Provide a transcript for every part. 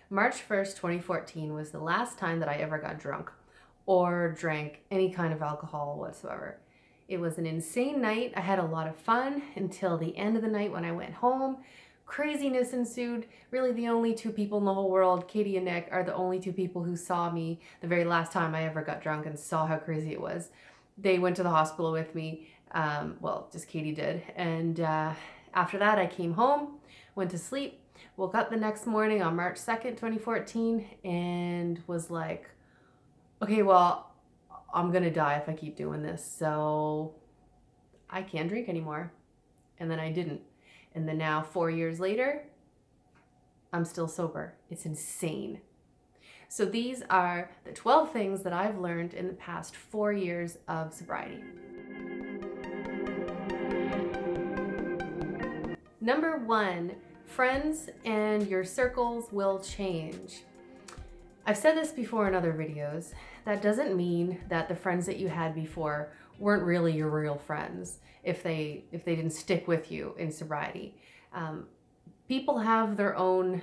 March 1st, 2014 was the last time that I ever got drunk or drank any kind of alcohol whatsoever. It was an insane night. I had a lot of fun until the end of the night when I went home. Craziness ensued. Really, the only two people in the whole world, Katie and Nick, are the only two people who saw me the very last time I ever got drunk and saw how crazy it was. They went to the hospital with me. Well, just Katie did. And after that, I came home, went to sleep, woke up the next morning on March 2nd, 2014, and was like, okay, well, I'm gonna die if I keep doing this, so I can't drink anymore. And then I didn't. And then now, 4 years later, I'm still sober. It's insane. So these are the 12 things that I've learned in the past 4 years of sobriety. Number 1, friends and your circles will change. I've said this before in other videos. That doesn't mean that the friends that you had before weren't really your real friends if they didn't stick with you in sobriety. People have their own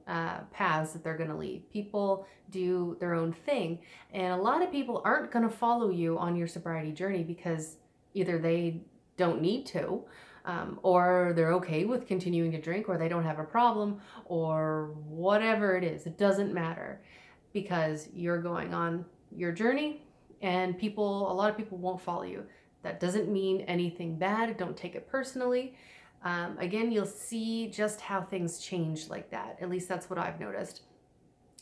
paths that they're going to lead. People do their own thing, and a lot of people aren't going to follow you on your sobriety journey because either they don't need to, or they're okay with continuing to drink, or they don't have a problem, or whatever it is. It doesn't matter, because you're going on your journey, and a lot of people won't follow you. That doesn't mean anything bad. Don't take it personally. Again, you'll see just how things change like that. At least that's what I've noticed.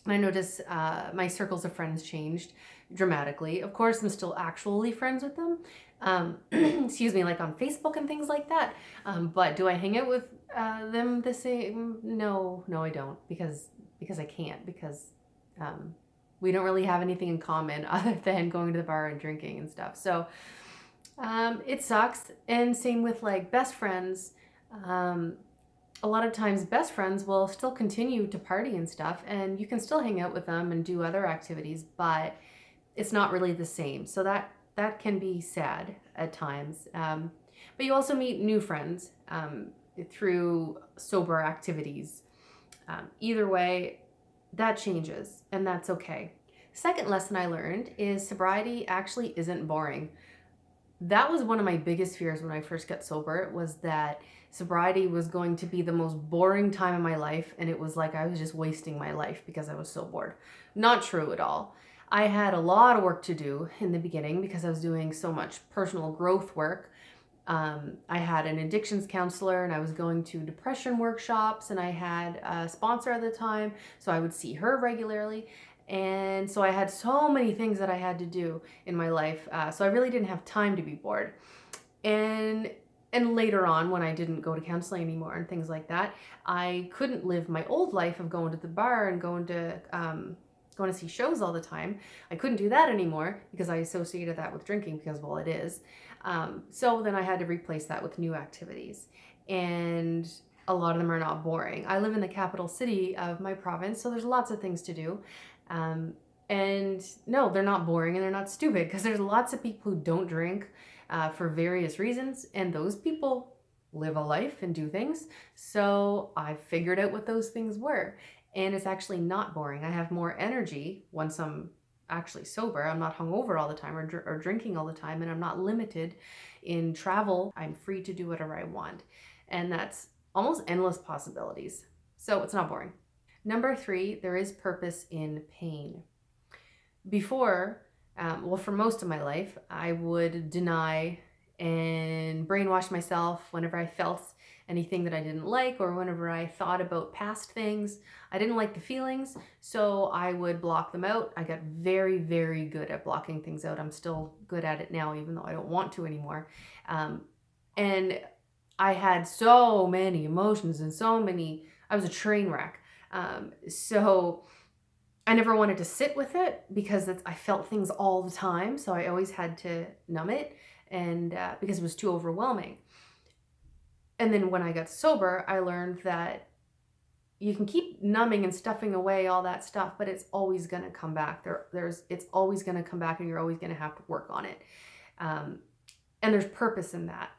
I notice my circles of friends changed dramatically. Of course, I'm still actually friends with them. Excuse me, like on Facebook and things like that. But do I hang out with them the same? No, I don't, because I can't, because we don't really have anything in common other than going to the bar and drinking and stuff. So it sucks. And same with like best friends. A lot of times best friends will still continue to party and stuff, and you can still hang out with them and do other activities, but it's not really the same. So that can be sad at times. But you also meet new friends through sober activities. Either way, that changes, and that's okay. Second lesson I learned is sobriety actually isn't boring. That was one of my biggest fears when I first got sober, was that sobriety was going to be the most boring time of my life, and it was like I was just wasting my life because I was so bored. Not true at all. I had a lot of work to do in the beginning because I was doing so much personal growth work. I had an addictions counselor, and I was going to depression workshops, and I had a sponsor at the time, so I would see her regularly. And so I had so many things that I had to do in my life. So I really didn't have time to be bored. And later on, when I didn't go to counseling anymore and things like that, I couldn't live my old life of going to the bar and going to see shows all the time. I couldn't do that anymore because I associated that with drinking, because, well, it is. So then I had to replace that with new activities. And a lot of them are not boring. I live in the capital city of my province, so there's lots of things to do. And no, they're not boring, and they're not stupid, because there's lots of people who don't drink for various reasons, and those people live a life and do things. So I figured out what those things were, and it's actually not boring. I have more energy once I'm actually sober. I'm not hungover all the time or drinking all the time, and I'm not limited in travel. I'm free to do whatever I want, and that's almost endless possibilities. So it's not boring. Number 3, there is purpose in pain. Before, well, for most of my life, I would deny and brainwash myself whenever I felt anything that I didn't like, or whenever I thought about past things. I didn't like the feelings, so I would block them out. I got very, very good at blocking things out. I'm still good at it now, even though I don't want to anymore. And I had so many emotions and I was a train wreck. So I never wanted to sit with it because I felt things all the time. So I always had to numb it, and because it was too overwhelming. And then when I got sober, I learned that you can keep numbing and stuffing away all that stuff, but it's always going to come back. It's always going to come back, and you're always going to have to work on it. And there's purpose in that.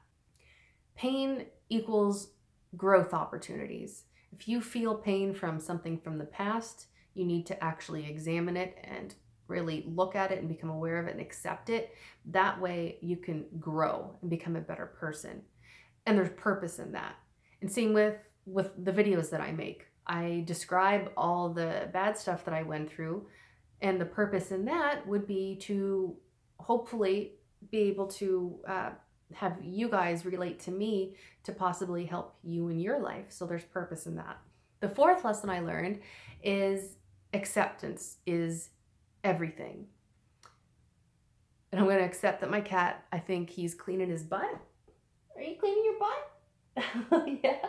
Pain equals growth opportunities. If you feel pain from something from the past, you need to actually examine it and really look at it and become aware of it and accept it. That way you can grow and become a better person. And there's purpose in that. And same with the videos that I make. I describe all the bad stuff that I went through, and the purpose in that would be to hopefully be able to have you guys relate to me to possibly help you in your life. So there's purpose in that. The fourth lesson I learned is acceptance is everything. And I'm going to accept that my cat, I think he's cleaning his butt. Are you cleaning your butt? Yeah.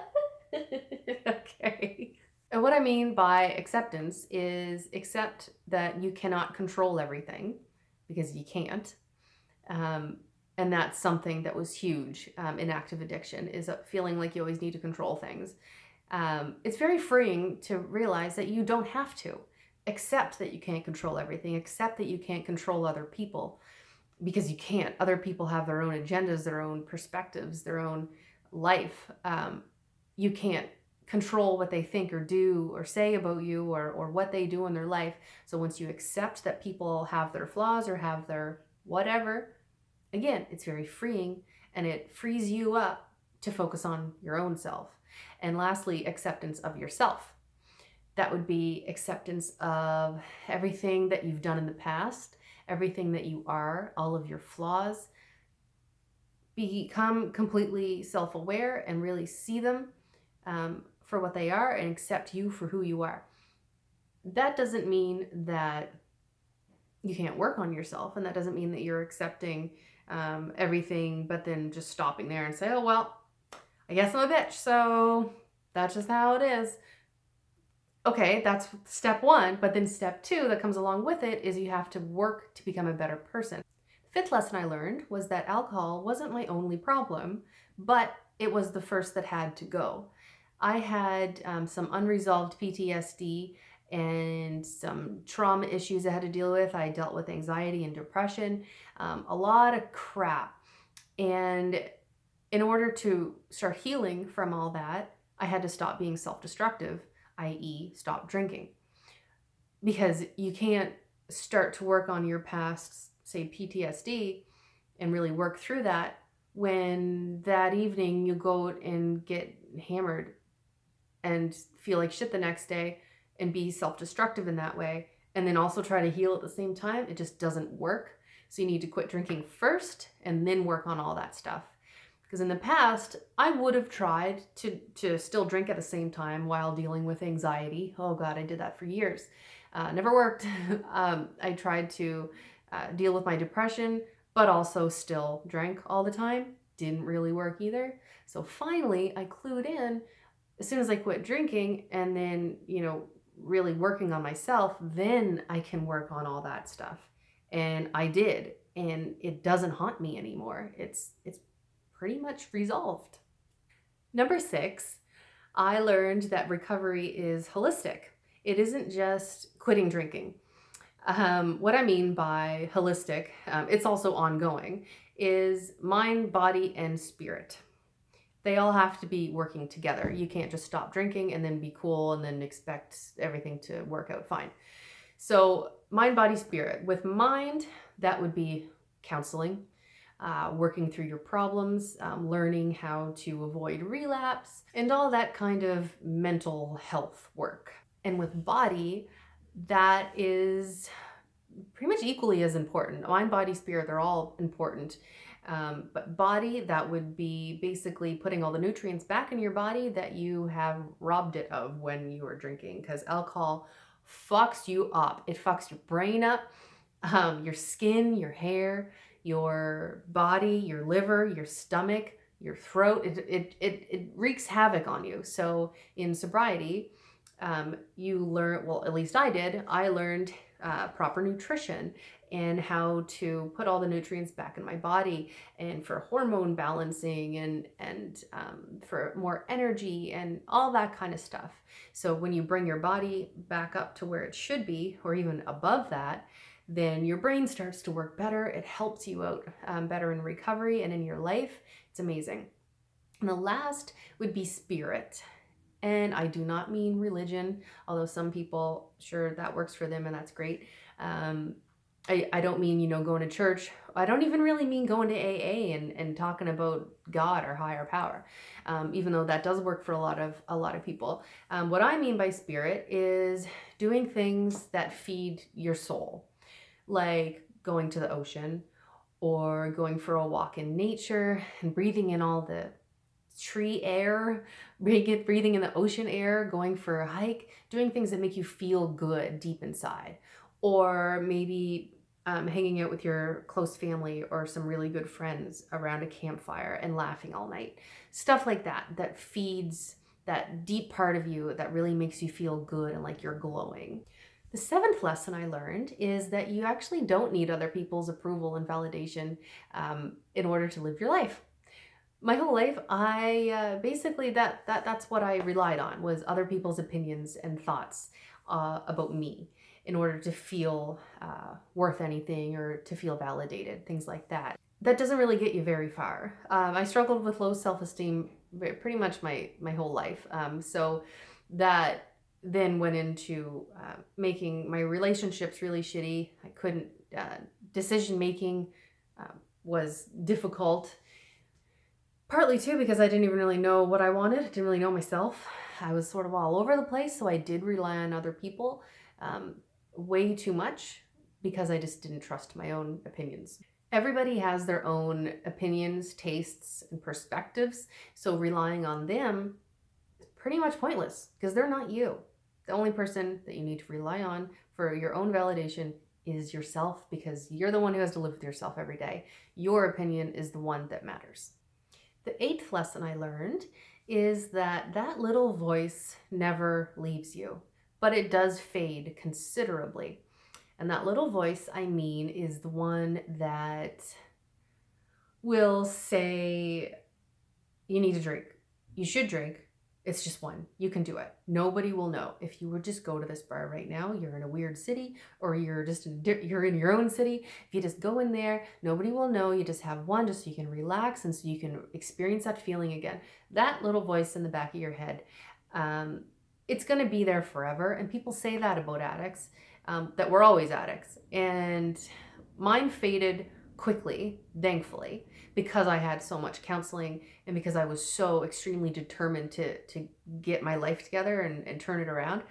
Okay. And what I mean by acceptance is accept that you cannot control everything, because you can't. And that's something that was huge in active addiction, is feeling like you always need to control things. It's very freeing to realize that you don't have to. Accept that you can't control everything. Accept that you can't control other people, because you can't. Other people have their own agendas, their own perspectives, their own life. You can't control what they think or do or say about you, or what they do in their life. So once you accept that people have their flaws or have their whatever, again, it's very freeing, and it frees you up to focus on your own self. And lastly, acceptance of yourself. That would be acceptance of everything that you've done in the past, everything that you are, all of your flaws. Become completely self-aware and really see them for what they are, and accept you for who you are. That doesn't mean that you can't work on yourself, and that doesn't mean that you're accepting everything, but then just stopping there and say, oh, well, I guess I'm a bitch, so that's just how it is. Okay, that's step one, but then step two that comes along with it is you have to work to become a better person. The fifth lesson I learned was that alcohol wasn't my only problem, but it was the first that had to go. I had some unresolved PTSD and some trauma issues I had to deal with. I dealt with anxiety and depression, a lot of crap. And in order to start healing from all that, I had to stop being self-destructive, i.e. stop drinking. Because you can't start to work on your past, say PTSD, and really work through that when that evening you go and get hammered and feel like shit the next day and be self-destructive in that way, and then also try to heal at the same time. It just doesn't work. So you need to quit drinking first and then work on all that stuff. Because in the past, I would have tried to still drink at the same time while dealing with anxiety. Oh God, I did that for years. Never worked. I tried to deal with my depression, but also still drank all the time. Didn't really work either. So finally, I clued in as soon as I quit drinking, and then, really working on myself, then I can work on all that stuff. And I did, and it doesn't haunt me anymore. It's pretty much resolved. Number 6, I learned that recovery is holistic. It isn't just quitting drinking. What I mean by holistic, it's also ongoing, is mind, body, and spirit. They all have to be working together. You can't just stop drinking and then be cool and then expect everything to work out fine. So mind, body, spirit. With mind, that would be counseling, working through your problems, learning how to avoid relapse, and all that kind of mental health work. And with body, that is pretty much equally as important. Mind, body, spirit, they're all important. But body, that would be basically putting all the nutrients back in your body that you have robbed it of when you were drinking, because alcohol fucks you up. It fucks your brain up, your skin, your hair, your body, your liver, your stomach, your throat. It wreaks havoc on you. So in sobriety, you learn, well, at least I did, I learned proper nutrition and how to put all the nutrients back in my body, and for hormone balancing, and for more energy and all that kind of stuff. So when you bring your body back up to where it should be, or even above that, then your brain starts to work better. It helps you out better in recovery and in your life. It's amazing. And the last would be spirit. And I do not mean religion, although some people, sure, that works for them and that's great. I don't mean, going to church. I don't even really mean going to AA and talking about God or higher power, even though that does work for a lot of people. What I mean by spirit is doing things that feed your soul, like going to the ocean or going for a walk in nature and breathing in all the tree air, breathing in the ocean air, going for a hike, doing things that make you feel good deep inside. Or maybe hanging out with your close family or some really good friends around a campfire and laughing all night. Stuff like that, that feeds that deep part of you that really makes you feel good and like you're glowing. The seventh lesson I learned is that you actually don't need other people's approval and validation in order to live your life. My whole life, I basically that's what I relied on, was other people's opinions and thoughts about me in order to feel worth anything or to feel validated, things like that. That doesn't really get you very far. I struggled with low self-esteem pretty much my whole life. So that then went into making my relationships really shitty. I couldn't, decision making was difficult. Partly too because I didn't even really know what I wanted. I didn't really know myself. I was sort of all over the place, so I did rely on other people way too much because I just didn't trust my own opinions. Everybody has their own opinions, tastes, and perspectives, so relying on them is pretty much pointless because they're not you. The only person that you need to rely on for your own validation is yourself, because you're the one who has to live with yourself every day. Your opinion is the one that matters. The eighth lesson I learned is that that little voice never leaves you, but it does fade considerably. And that little voice, I mean, is the one that will say, you need to drink. You should drink. It's just one. You can do it. Nobody will know. If you would just go to this bar right now, you're in a weird city, or you're in your own city. If you just go in there, nobody will know. You just have one just so you can relax and so you can experience that feeling again. That little voice in the back of your head, it's going to be there forever. And people say that about addicts, that we're always addicts. And mine faded quickly, thankfully, because I had so much counseling and because I was so extremely determined to get my life together and turn it around.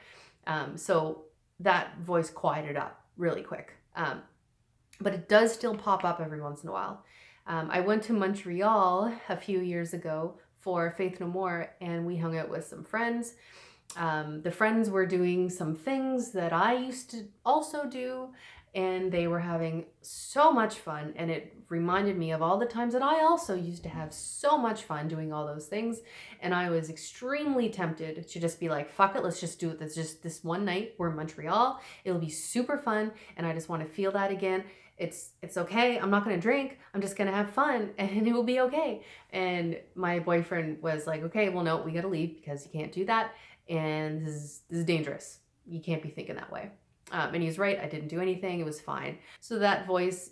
So that voice quieted up really quick. But it does still pop up every once in a while. I went to Montreal a few years ago for Faith No More, and we hung out with some friends. The friends were doing some things that I used to also do, and they were having so much fun, and it reminded me of all the times that I also used to have so much fun doing all those things. And I was extremely tempted to just be like, fuck it, let's just do it. That's just this one night. We're in Montreal. It'll be super fun, and I just want to feel that again. It's okay. I'm not going to drink. I'm just going to have fun, and it will be okay. And my boyfriend was like, okay, well, no, we got to leave because you can't do that. And this is dangerous. You can't be thinking that way. And he's right. I didn't do anything. It was fine. So that voice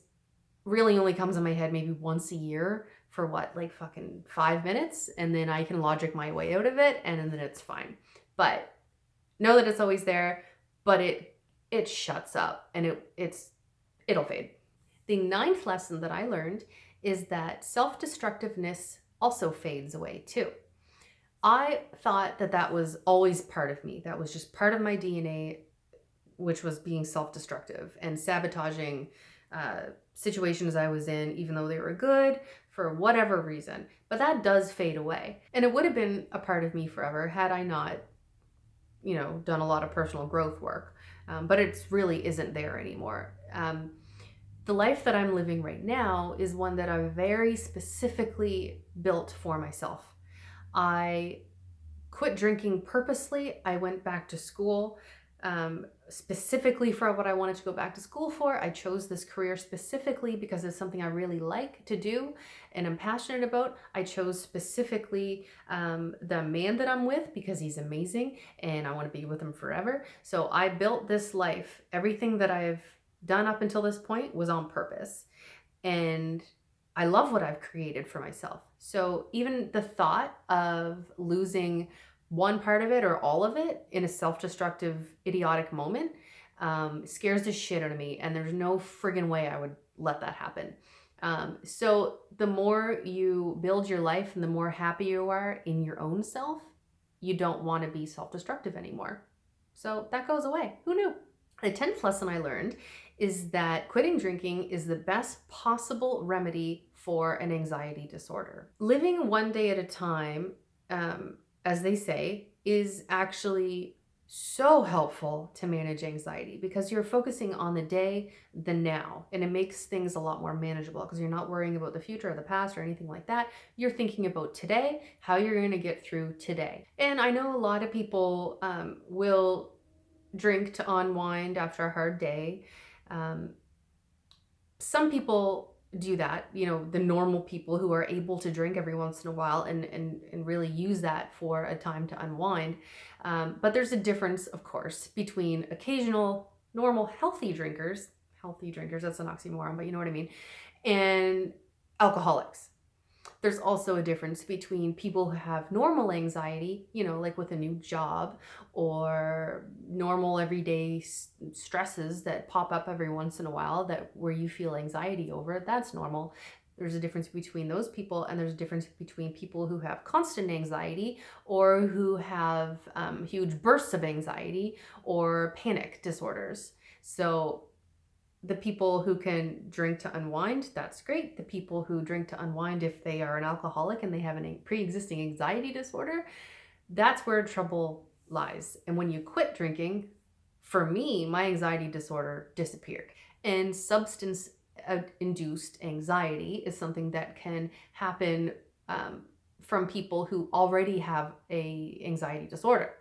really only comes in my head maybe once a year for what, like fucking 5 minutes. And then I can logic my way out of it, and then it's fine. But know that it's always there, but it shuts up, and it'll fade. The ninth lesson that I learned is that self-destructiveness also fades away too. I thought that was always part of me. That was just part of my DNA, which was being self-destructive and sabotaging situations I was in, even though they were good, for whatever reason. But that does fade away. And it would have been a part of me forever had I not, done a lot of personal growth work. But it really isn't there anymore. The life that I'm living right now is one that I very specifically built for myself. I quit drinking purposely. I went back to school specifically for what I wanted to go back to school for. I chose this career specifically because it's something I really like to do and I'm passionate about. I chose specifically the man that I'm with because he's amazing and I want to be with him forever. So I built this life. Everything that I've done up until this point was on purpose. And I love what I've created for myself. So even the thought of losing one part of it or all of it in a self-destructive, idiotic moment scares the shit out of me. And there's no friggin' way I would let that happen. So the more you build your life and the more happy you are in your own self, you don't want to be self-destructive anymore. So that goes away. Who knew? The 10th lesson I learned is that quitting drinking is the best possible remedy for an anxiety disorder. Living one day at a time, as they say, is actually so helpful to manage anxiety because you're focusing on the day, the now, and it makes things a lot more manageable because you're not worrying about the future or the past or anything like that. You're thinking about today, how you're going to get through today. And I know a lot of people will drink to unwind after a hard day. Some people do that, you know, the normal people who are able to drink every once in a while and really use that for a time to unwind. But there's a difference, of course, between occasional, normal, healthy drinkers, that's an oxymoron, but you know what I mean, and alcoholics. There's also a difference between people who have normal anxiety, you know, like with a new job or normal everyday stresses that pop up every once in a while that where you feel anxiety over, that's normal. There's a difference between those people, and there's a difference between people who have constant anxiety or who have huge bursts of anxiety or panic disorders. So the people who can drink to unwind, that's great. The people who drink to unwind, if they are an alcoholic and they have a pre-existing anxiety disorder, that's where trouble lies. And when you quit drinking, for me, my anxiety disorder disappeared. And substance induced anxiety is something that can happen from people who already have a anxiety disorder.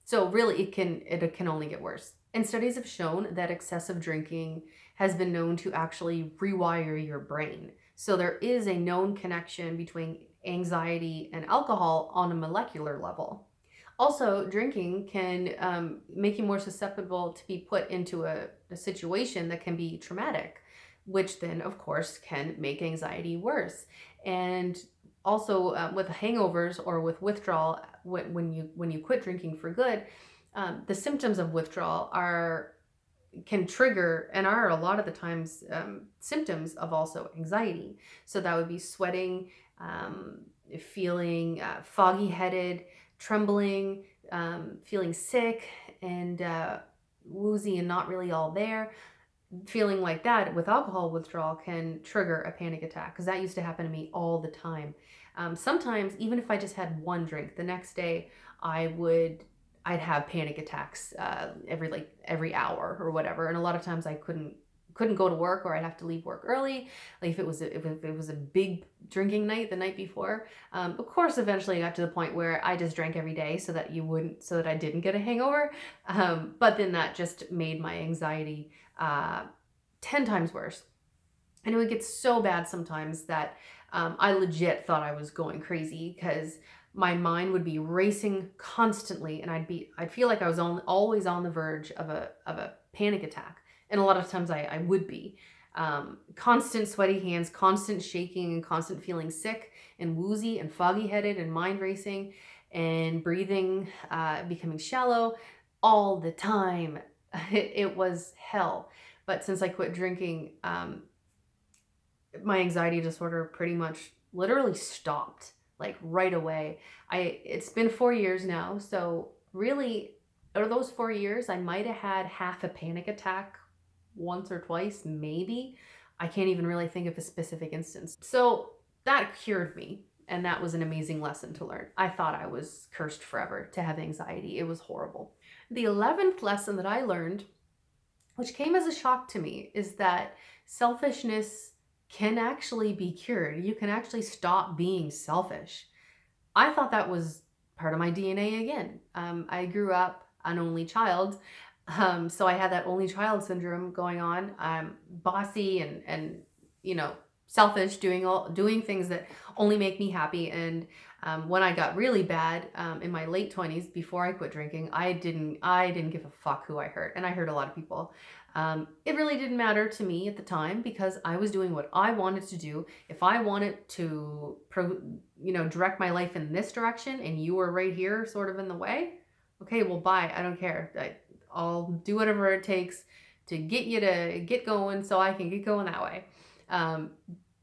So really it can only get worse. And studies have shown that excessive drinking has been known to actually rewire your brain. So there is a known connection between anxiety and alcohol on a molecular level. Also, drinking can make you more susceptible to be put into a situation that can be traumatic, which then, of course, can make anxiety worse. And also with hangovers or with withdrawal, when you quit drinking for good, the symptoms of withdrawal can trigger and are a lot of the times symptoms of also anxiety. So that would be sweating, feeling foggy headed, trembling, feeling sick and woozy and not really all there. Feeling like that with alcohol withdrawal can trigger a panic attack, because that used to happen to me all the time. Sometimes even if I just had one drink, the next day I'd have panic attacks every hour or whatever, and a lot of times I couldn't go to work, or I'd have to leave work early, like if it was a big drinking night the night before. Of course, eventually I got to the point where I just drank every day so that I didn't get a hangover. But then that just made my anxiety 10 times worse. And it would get so bad sometimes that I legit thought I was going crazy, because my mind would be racing constantly, and I'd feel like I was always on the verge of a panic attack. And a lot of times I would be. Constant sweaty hands, constant shaking, and constant feeling sick and woozy and foggy headed and mind racing and breathing, becoming shallow all the time. It was hell. But since I quit drinking, my anxiety disorder pretty much literally stopped, like right away. It's been 4 years now. So really, out of those 4 years, I might have had half a panic attack once or twice, maybe. I can't even really think of a specific instance. So that cured me, and that was an amazing lesson to learn. I thought I was cursed forever to have anxiety. It was horrible. The 11th lesson that I learned, which came as a shock to me, is that selfishness can actually be cured. You can actually stop being selfish. I thought that was part of my DNA again. I grew up an only child. So I had that only child syndrome going on. I'm bossy and selfish, doing things that only make me happy. And When I got really bad in my late 20s, before I quit drinking, I didn't give a fuck who I hurt, and I hurt a lot of people. It really didn't matter to me at the time because I was doing what I wanted to do. If I wanted to, direct my life in this direction, and you were right here, sort of in the way, okay, well, bye. I don't care. I'll do whatever it takes to get you to get going, so I can get going that way.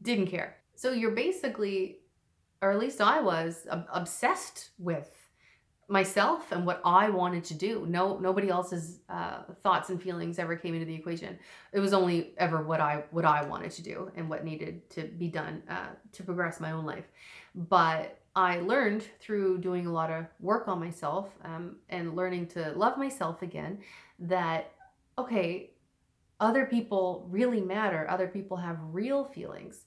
Didn't care. So you're basically, or at least I was, obsessed with myself and what I wanted to do. Nobody else's thoughts and feelings ever came into the equation. It was only ever what I wanted to do and what needed to be done to progress my own life. But I learned through doing a lot of work on myself and learning to love myself again that, okay, other people really matter. Other people have real feelings.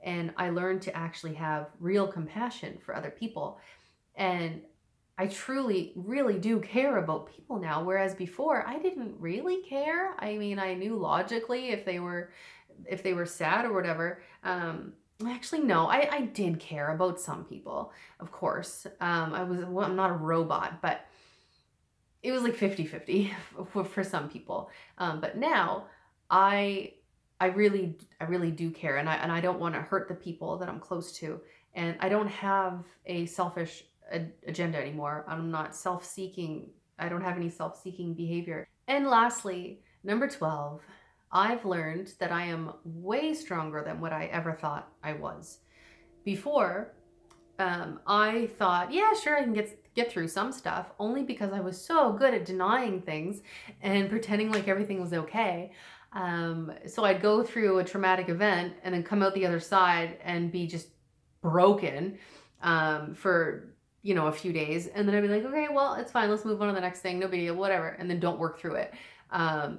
And I learned to actually have real compassion for other people. And I truly, really do care about people now, whereas before I didn't really care. I mean, I knew logically if they were sad or whatever. Actually, no, I did care about some people, of course. I'm not a robot, but it was like 50-50 for some people. But now I really do care, and I don't want to hurt the people that I'm close to, and I don't have a selfish agenda anymore. I'm not self-seeking. I don't have any self-seeking behavior. And lastly, number 12, I've learned that I am way stronger than what I ever thought I was. Before, I thought, yeah, sure, I can get through some stuff, only because I was so good at denying things and pretending like everything was okay. So I'd go through a traumatic event and then come out the other side and be just broken for a few days, and then I'd be like, okay, well, it's fine, let's move on to the next thing, no big deal, whatever, and then don't work through it.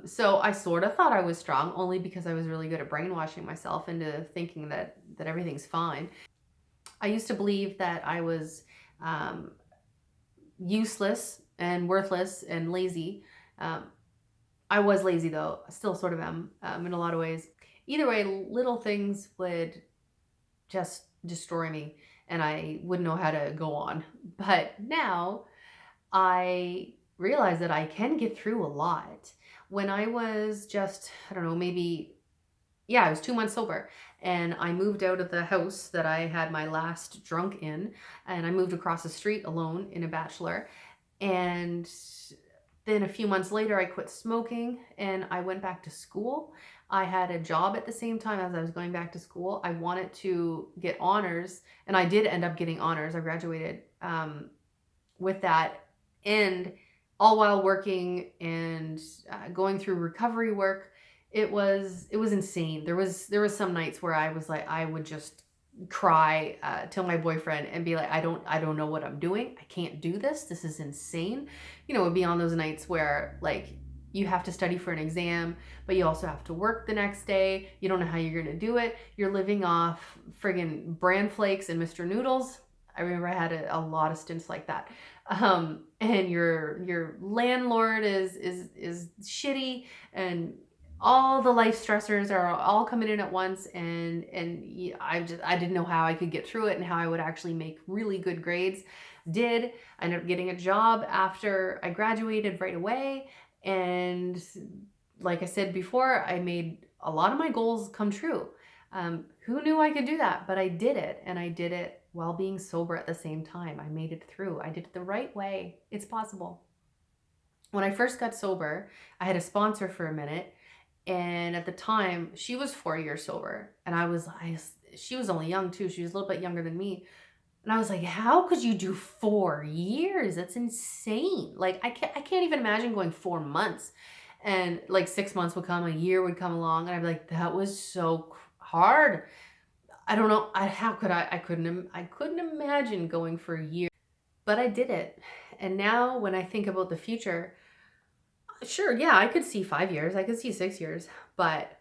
So I sort of thought I was strong, only because I was really good at brainwashing myself into thinking that everything's fine. I used to believe that I was useless and worthless and lazy. I was lazy, though. I still sort of am in a lot of ways. Either way, little things would just destroy me and I wouldn't know how to go on. But now I realize that I can get through a lot. When I was just, I don't know, I was 2 months sober, and I moved out of the house that I had my last drunk in, and I moved across the street alone in a bachelor. And then a few months later, I quit smoking and I went back to school. I had a job at the same time as I was going back to school. I wanted to get honors, and I did end up getting honors. I graduated with that, and all while working and going through recovery work. It was insane. There was some nights where I was like, I would just cry to my boyfriend and be like, I don't know what I'm doing. I can't do this. This is insane. It would be on those nights where, like, you have to study for an exam, but you also have to work the next day. You don't know how you're going to do it. You're living off friggin' bran flakes and Mr. Noodles. I remember I had a lot of stints like that. And your landlord is shitty, and all the life stressors are all coming in at once, and I didn't know how I could get through it and how I would actually make really good grades. I ended up getting a job after I graduated right away, and like I said before, I made a lot of my goals come true. Who knew I could do that? But I did it, and I did it while being sober at the same time. I made it through. I did it the right way. It's possible. When I first got sober, I had a sponsor for a minute. And at the time, she was 4 years sober. And she was only young too. She was a little bit younger than me. And I was like, how could you do 4 years? That's insane. Like, I can't even imagine going 4 months. And like 6 months would come, a year would come along. And I'd be like, that was so hard. I don't know. I couldn't imagine going for a year. But I did it. And now when I think about the future, sure, yeah, I could see 5 years, I could see 6 years, but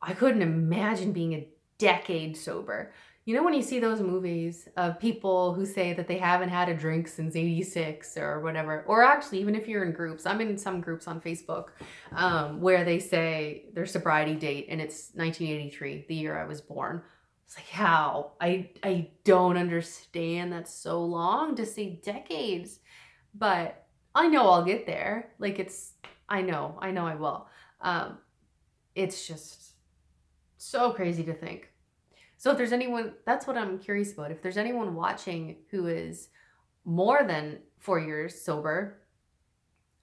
I couldn't imagine being a decade sober. When you see those movies of people who say that they haven't had a drink since 86 or whatever, or actually, even if you're in groups, I'm in some groups on Facebook where they say their sobriety date and it's 1983, the year I was born. It's like, how? I don't understand. That's so long to say decades. But I know I'll get there. Like I know I will. It's just so crazy to think. So if there's anyone, that's what I'm curious about. If there's anyone watching who is more than 4 years sober,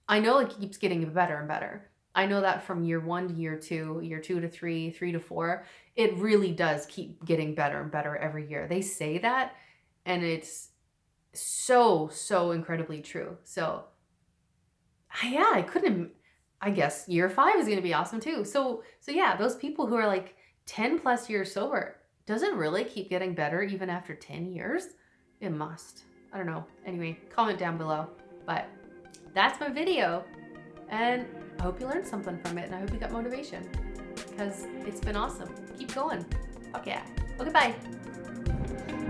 I know it keeps getting better and better. I know that from year 1 to year 2 to 3, 3 to 4, it really does keep getting better and better every year. They say that, and it's so incredibly true. So yeah, I guess year 5 is going to be awesome too. So yeah, those people who are like 10 plus years sober, does it really keep getting better even after 10 years? It must. I don't know. Anyway, comment down below. But that's my video, and I hope you learned something from it, and I hope you got motivation, because it's been awesome. Keep going. Fuck yeah. Okay, bye.